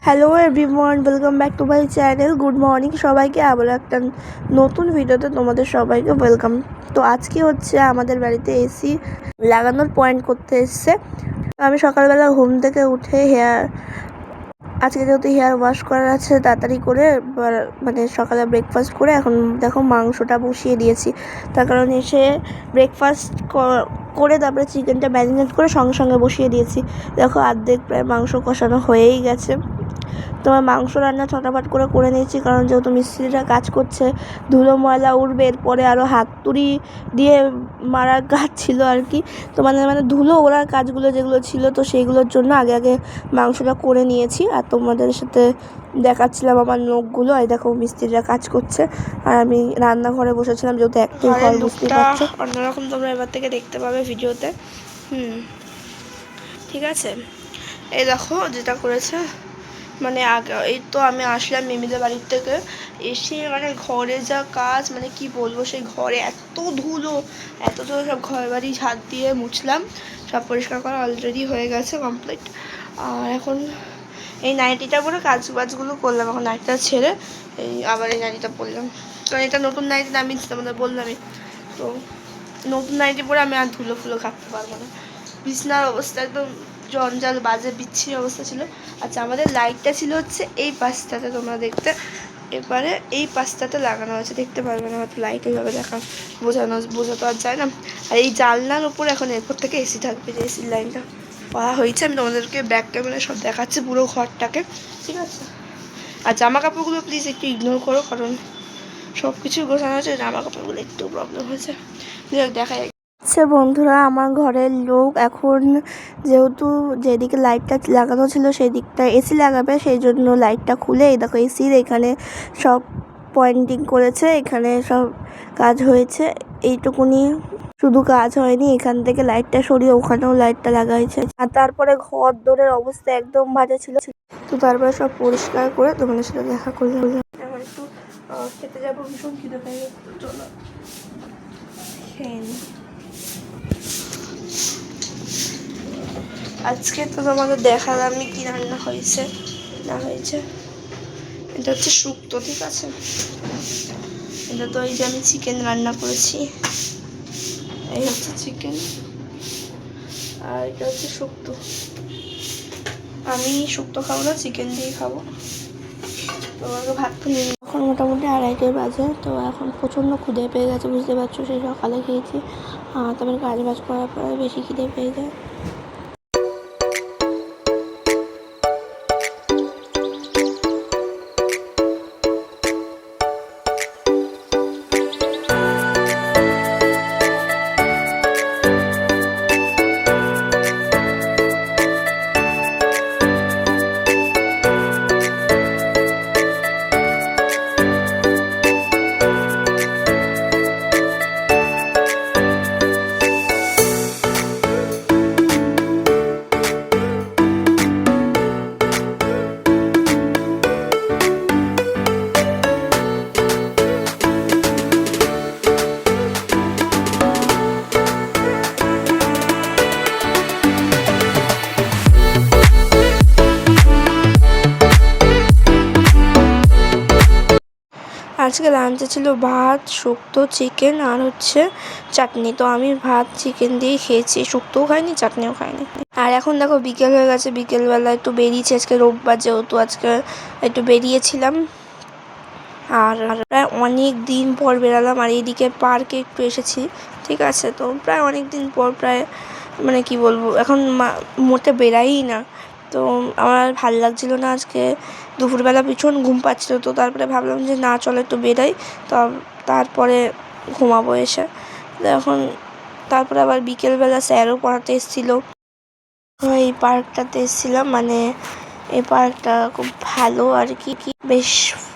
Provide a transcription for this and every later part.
Hello everyone, welcome back to my channel. Good morning সবাইকে, আবার একটা নতুন ভিডিওতে তোমাদের সবাইকে ওয়েলকাম। তো আজকে হচ্ছে আমাদের বাড়িতে এসি লাগানোর পয়েন্ট করতে এসছে। আমি সকালবেলা ঘুম থেকে উঠে আজকে যেহেতু হেয়ার ওয়াশ করার আছে, তাড়াতাড়ি করে মানে সকালে ব্রেকফাস্ট করে এখন দেখো মাংসটা বসিয়ে দিয়েছি। তার কারণ এসে ব্রেকফাস্ট করে তারপরে চিকেনটা ম্যারিনেট করে সঙ্গে সঙ্গে বসিয়ে দিয়েছি। দেখো অর্ধেক প্রায় মাংস কষানো হয়েই গেছে। তোমার মাংস রান্না ছটাফট করে নিয়েছি, কারণ যেহেতু মিস্ত্রিরা কাজ করছে, ধুলো ময়লা উঠবে, এরপরে আরও হাতুড়ি দিয়ে মারার কাজ ছিল আর কি। তো মানে ধুলো ওড়ার কাজগুলো যেগুলো ছিল, তো সেইগুলোর জন্য আগে মাংসটা করে নিয়েছি। আর তোমাদের সাথে দেখাচ্ছিলাম আমার নখগুলো। এই দেখো মিস্ত্রিরা কাজ করছে আর আমি রান্নাঘরে বসেছিলাম, যেহেতু একটু ঘর বুঝতে পারছো। অন্যরকম তোমরা এবার থেকে দেখতে পাবে ভিডিওতে। ঠিক আছে, এই দেখো যেটা করেছে, মানে আগে এই তো আমি আসলাম মিমিদের বাড়ির থেকে, এসে মানে ঘরে যা কাজ, মানে কি বলবো, সেই ঘরে এত ধুলো সব ঘর বাড়ি ঝাড় দিয়ে মুছলাম, সব পরিষ্কার করা অলরেডি হয়ে গেছে কমপ্লিট। আর এখন এই নাইটিটা পরে কাজবাজগুলো করলাম, এখন নাইটিটা ছেড়ে আবার এই নাইটিটা পরলাম, কারণ এটা নতুন নাইটি আমি তোমাদের বললামই। তো নতুন নাইটি পরে আমি আর ধুলো ফুলো কাটতে পারবো না। বিছনার অবস্থা একদম জঞ্জাল বাজে বিচ্ছিরি অবস্থা ছিল। আচ্ছা, আমাদের লাইটটা ছিল হচ্ছে এই পাশটাতে, তোমরা দেখতে এবারে এই পাশটাতে লাগানো হয়েছে, দেখতে পারবে না হয়তো লাইট এইভাবে বোঝা তো আর যায় না। আর এই জানলার উপর এখন এরপর থেকে এসি থাকবে, যে এসির লাইনটা করা হয়েছে। আমি তোমাদেরকে ব্যাক ক্যামেরায় সব দেখাচ্ছি পুরো ঘরটাকে, ঠিক আছে। আর জামা কাপড়গুলো প্লিজ একটু ইগনোর করো, কারণ সব কিছু গোছানো হয়েছে, জামা কাপড়গুলো একটু প্রবলেম হয়েছে। দেখা যায়। আচ্ছা বন্ধুরা, আমার ঘরের লোক এখন যেহেতু যেদিকে লাইটটা লাগানো ছিল সেই দিকটা এসি লাগাবে, সেই জন্য লাইটটা খুলে এই দেখো এসির এখানে সব পয়েন্টিং করেছে, এখানে সব কাজ হয়েছে। এইটুকুনি শুধু কাজ হয়নি, এখান থেকে লাইটটা সরিয়ে ওখানেও লাইটটা লাগা হয়েছে। আর তারপরে ঘর দোরের অবস্থা একদম বাজে ছিল, তো তারপরে সব পরিষ্কার করে তোমাদের সাথে দেখা করলাম। এখন একটু খেতে যাবো, ভীষণ খিদে পেয়ে গেছে, চলো খেয়ে নিই। আজকে তো তোমাকে দেখালামই কি রান্না হয়েছে না হয়েছে। এটা হচ্ছে শুক্তো, ঠিক আছে। এটা তো এই যে আমি চিকেন রান্না করেছি, এই হচ্ছে চিকেন, আর এটা হচ্ছে শুক্তো। আমি শুক্তো খাবো না, চিকেন দিয়ে খাবো। তো আমাকে ভাত তো নিয়ে এখন মোটামুটি 2:30 বাজে। তো এখন প্রচণ্ড খিদে পেয়ে গেছে, বুঝতে পারছো, সেই সকালে খেয়েছি। তারপরে কাজ বাজ করার পরে বেশি খিদে পেয়ে যায়। আজকে লাঞ্চে ছিল ভাত, শুক্তো, চিকেন আর হচ্ছে চাটনি। তো আমি ভাত চিকেন দিয়েই খেয়েছি, শুক্তোও খাইনি, চাটনিও খাইনি। আর এখন দেখো বিকেল হয়ে গেছে, বিকেলবেলা একটু বেরিয়েছি, আজকে রোববার যেহেতু আজকে একটু বেরিয়েছিলাম। আর প্রায় অনেক দিন পর বেরালাম, আর এইদিকে পার্কে একটু এসেছি, ঠিক আছে। তো প্রায় অনেক দিন পর, প্রায় মানে কি বলবো, এখন মোটে বেরাই না। তো আমার ভাল লাগছিলো না, আজকে দুপুরবেলা ভীষণ ঘুম পাচ্ছিলো। তো তারপরে ভাবলাম যে না, চলো একটু বেরাই। তো তারপরে ঘুমাবো এসে। এখন তারপরে আবার বিকেলবেলা স্যারও পড়াতে এসেছিলো। এই পার্কটাতে এসেছিলাম, মানে এই পার্কটা খুব ভালো আর কি, বেশ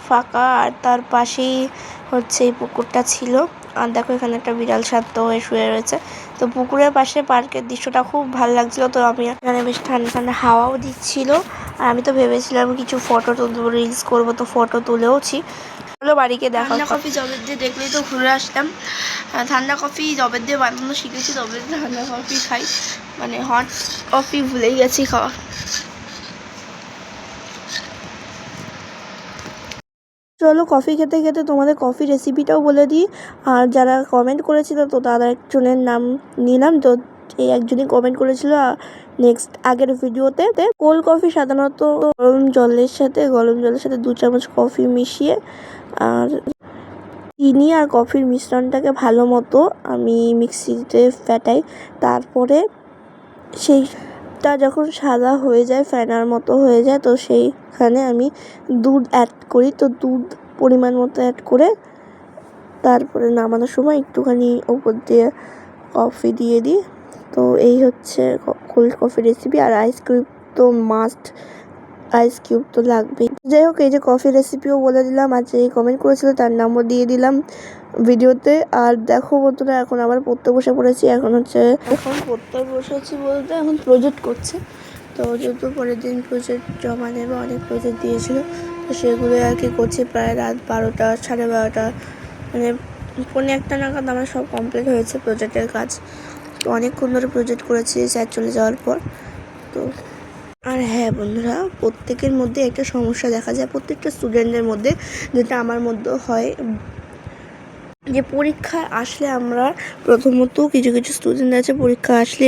ফাঁকা, আর তার পাশেই হচ্ছে এই পুকুরটা ছিল। আর দেখো এখানে একটা বিড়াল শান্ত হয়ে শুয়ে রয়েছে। তো পুকুরের পাশে পার্কের দৃশ্যটা খুব ভালো লাগছিল। তো আমি এখানে বেশ ঠান্ডা ঠান্ডা হাওয়াও দিচ্ছিল। আর আমি তো ভেবেছিলাম কিছু ফটো তুলবো, রিলস করবো, তো ফটো তুলেওছি। হলো বাড়িকে দেখা। ঠান্ডা কফি জবের দিয়ে দেখলেই তো ঘুরে আসলাম। ঠান্ডা কফি জবের দিয়ে বানানো শিখেছি, জবের দিয়ে ঠান্ডা কফি খাই, মানে হট কফি ভুলেই গেছি খাওয়া। চলো কফি খেতে খেতে তোমাদের কফি রেসিপিটাও বলে দিই। আর যারা কমেন্ট করেছিল তো তারা একজনের নাম নিলাম। তো এই একজনই কমেন্ট করেছিল নেক্সট আগের ভিডিওতে, কোল্ড কফি সাধারণত গরম জলের সাথে 2 চামচ কফি মিশিয়ে আর চিনি আর কফির মিশ্রণটাকে ভালো মতো আমি মিক্সিতে ফেটাই। তারপরে সেইটা যখন সাদা হয়ে যায়, ফেনার মতো হয়ে যায়, তো সেইখানে আমি দুধ অ্যাড করি। তো দুধ পরিমাণ মতো অ্যাড করে তারপরে নামানোর সময় একটুখানি ওপর দিয়ে কফি দিয়ে দিই। তো এই হচ্ছে কোল্ড কফি রেসিপি। আর আইসক্রিম তো মাস্ট, আইস কিউব তো লাগবেই। যাই হোক, এই যে কফি রেসিপিও বলে দিলাম, আর যে কমেন্ট করেছিল তার নামও দিয়ে দিলাম ভিডিওতে। আর দেখো বন্ধুরা, এখন আবার পড়তে বসে পড়েছি। এখন পড়তে বসেছি বলতে এখন প্রজেক্ট করছে। তো যেহেতু পরের দিন প্রজেক্ট জমা নেবে, অনেক প্রজেক্ট দিয়েছিল, তো সেগুলো আর কি করছি। প্রায় রাত 12টা 12:30 মানে 1:45 নাগাদ আমার সব কমপ্লিট হয়েছে প্রজেক্টের কাজ। তো অনেকক্ষণ ধরে প্রজেক্ট করেছি স্যার চলে যাওয়ার পর। তো আর হ্যাঁ বন্ধুরা, প্রত্যেকের মধ্যে একটা সমস্যা দেখা যায়, প্রত্যেকটা স্টুডেন্টের মধ্যে, যেটা আমার মধ্যে হয়, যে পরীক্ষা আসলে আমরা প্রথমত কিছু স্টুডেন্ট আছে পরীক্ষা আসলে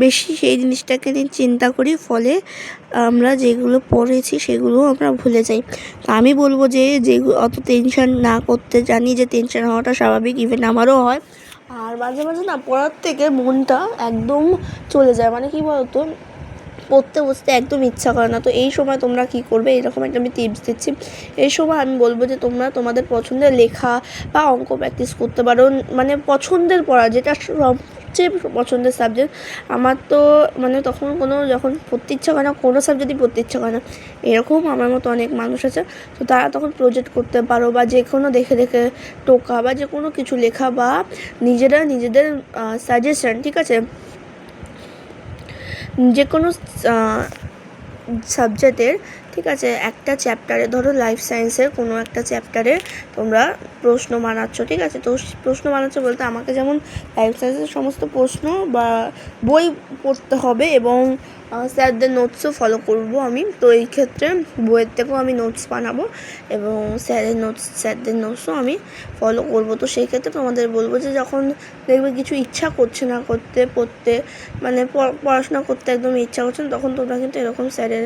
বেশি সেই জিনিসটাকে নিয়ে চিন্তা করি, ফলে আমরা যেগুলো পড়েছি সেগুলো আমরা ভুলে যাই। তো আমি বলবো যে যেগুলো অত টেনশন না করতে, জানি যে টেনশন হওয়াটা স্বাভাবিক, ইভেন আমারও হয়। আর মাঝে মাঝে না পড়ার থেকে মনটা একদম চলে যায়, মানে কি বলতো, পড়তে বসতে একদম ইচ্ছা করে না। তো এই সময় তোমরা কি করবে, এরকম একটা আমি টিপস দিচ্ছি। এই সময় আমি বলবো যে তোমরা তোমাদের পছন্দের লেখা বা অঙ্ক প্র্যাকটিস করতে পারো, মানে পছন্দের পড়া, যেটা সবচেয়ে পছন্দের সাবজেক্ট। আমার তো মানে তখন যখন পড়তে ইচ্ছা করে না, কোনো সাবজেক্টই পড়তে ইচ্ছা করে না, এরকম আমার মতো অনেক মানুষ আছে। তো তারা তখন প্রজেক্ট করতে পারো, বা যে কোনো দেখে টোকা, বা যে কোনো কিছু লেখা, বা নিজেদের সাজেশন, ঠিক আছে, যে কোনো সাবজেক্টের, ঠিক আছে, একটা চ্যাপ্টারে, ধরো লাইফ সায়েন্সের কোনো একটা চ্যাপ্টারে তোমরা প্রশ্ন বানাচ্ছ, ঠিক আছে। তো প্রশ্ন বানাচ্ছ বলতে আমাকে যেমন লাইফ সায়েন্সের সমস্ত প্রশ্ন বা বই পড়তে হবে, এবং স্যারদের নোটসও ফলো করব আমি। তো এই ক্ষেত্রে বইয়ের থেকেও আমি নোটস বানাবো, এবং স্যারদের নোটসও আমি ফলো করব। তো সেই ক্ষেত্রে তোমাদের বলবো যে যখন দেখবে কিছু ইচ্ছা করছে না পড়তে, মানে পড়াশোনা করতে একদম ইচ্ছা করছে না, তখন তোমরা কিন্তু এরকম স্যারের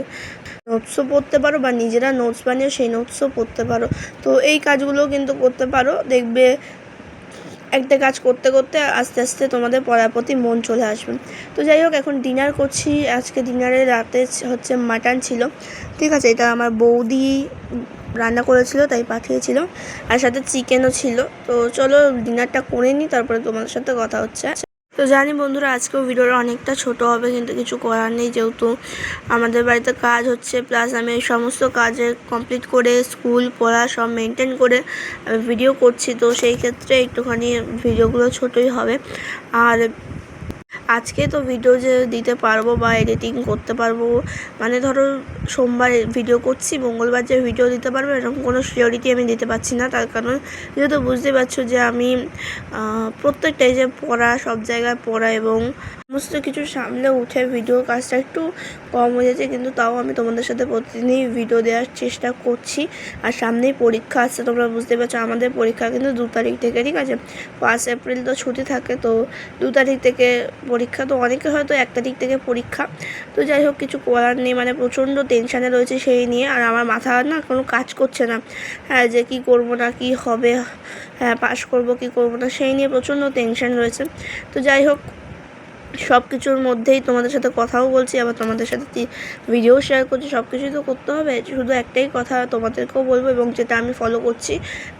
নোটসও পড়তে পারো, বা নিজেরা নোটস বানিয়ে সেই নোটসও পড়তে পারো। তো এই কাজগুলোও কিন্তু করতে পারো, দেখবে একটা কাজ করতে করতে আস্তে আস্তে তোমাদের পড়ার প্রতি মন চলে আসবে। তো যাই হোক, এখন ডিনার করছি। আজকে ডিনারে রাতে হচ্ছে মাটন ছিল, ঠিক আছে, এটা আমার বৌদি রান্না করেছিল, তাই পাঠিয়েছিল, আর সাথে চিকেনও ছিল। তো চলো ডিনারটা করে নিই, তারপরে তোমাদের সাথে কথা হচ্ছে। তো জানি বন্ধুরা, আজকেও ভিডিওটা অনেকটা ছোট হবে, কিন্তু কিছু করার নেই, যেহেতু আমাদের বাড়িতে কাজ হচ্ছে, প্লাস আমি এই সমস্ত কাজে কমপ্লিট করে স্কুল পড়া সব মেনটেন করে ভিডিও করছি। তো সেই ক্ষেত্রে একটুখানি ভিডিওগুলো ছোটই হবে। আর আজকে তো ভিডিও যে দিতে পারবো বা এডিটিং করতে পারবো, মানে ধরো সোমবার ভিডিও করছি, মঙ্গলবার যে ভিডিও দিতে পারবো, এরকম কোনো সিওরিটি আমি দিতে পারছি না। তার কারণ যেহেতু বুঝতে পারছো যে আমি প্রত্যেকটাই যে পড়া, সব জায়গায় পড়া এবং সমস্ত কিছু সামলে উঠে ভিডিও কাজটা একটু কম হয়ে যাচ্ছে, কিন্তু তাও আমি তোমাদের সাথে প্রতিদিনই ভিডিও দেওয়ার চেষ্টা করছি। আর সামনেই পরীক্ষা আসছে, তোমরা বুঝতে পারছো আমাদের পরীক্ষা কিন্তু 2 তারিখ থেকে, ঠিক আছে। 5 এপ্রিল তো ছুটি থাকে, তো 2 তারিখ থেকে পরীক্ষা। তো অনেকে হয়তো 1 তারিখ থেকে পরীক্ষা। তো যাই হোক, কিছু করার নেই, মানে প্রচণ্ড টেনশানে রয়েছে সেই নিয়ে। আর আমার মাথা না কোনো কাজ করছে না, হ্যাঁ, যে কী করবো না কি হবে, হ্যাঁ পাশ করবো কি করবো না, সেই নিয়ে প্রচণ্ড টেনশান রয়েছে। তো যাই হোক, সব কিছুর মধ্যেই তোমাদের সাথে কথাও বলছি, আবার তোমাদের সাথে ভিডিও শেয়ার করছি, সব কিছুই তো করতে হবে। শুধু একটাই কথা তোমাদেরকেও বলবো, এবং যেটা আমি ফলো করছি,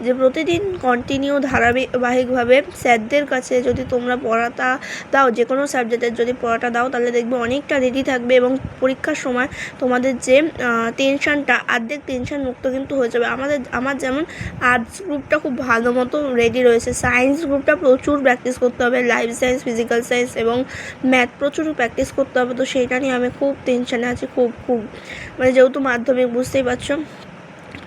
যে প্রতিদিন কন্টিনিউ ধারাবাহিকভাবে স্যারদের কাছে যদি তোমরা পড়াটা দাও, যে কোনো সাবজেক্টের যদি পড়াটা দাও, তাহলে দেখবে অনেকটা রেডি থাকবে, এবং পরীক্ষার সময় তোমাদের যে টেনশানটা, অর্ধেক টেনশান মুক্ত কিন্তু হয়ে যাবে। আমার যেমন আর্টস গ্রুপটা খুব ভালো মতো রেডি রয়েছে, সায়েন্স গ্রুপটা প্রচুর প্র্যাকটিস করতে হবে, লাইফ সায়েন্স, ফিজিক্যাল সায়েন্স এবং ম্যাথ প্রচুর প্র্যাকটিস করতে হবে। তো সেইটা নিয়ে আমি খুব টেনশানে আছি, খুব মানে যেহেতু মাধ্যমিক, বুঝতেই পারছো,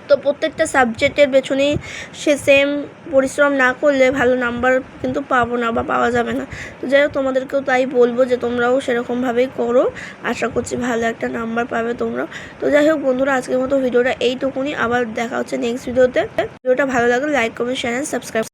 তো প্রত্যেকটা সাবজেক্টের পেছনেই সে সেম পরিশ্রম না করলে ভালো নাম্বার কিন্তু পাবো না বা পাওয়া যাবে না। তো যাই হোক, তোমাদেরকেও তাই বলবো যে তোমরাও সেরকমভাবেই করো, আশা করছি ভালো একটা নাম্বার পাবে তোমরা। তো যাই হোক বন্ধুরা, আজকের মতো ভিডিওটা এইটুকুনি, আবার দেখা হচ্ছে নেক্সট ভিডিওতে। ভিডিওটা ভালো লাগলে like comment share and subscribe.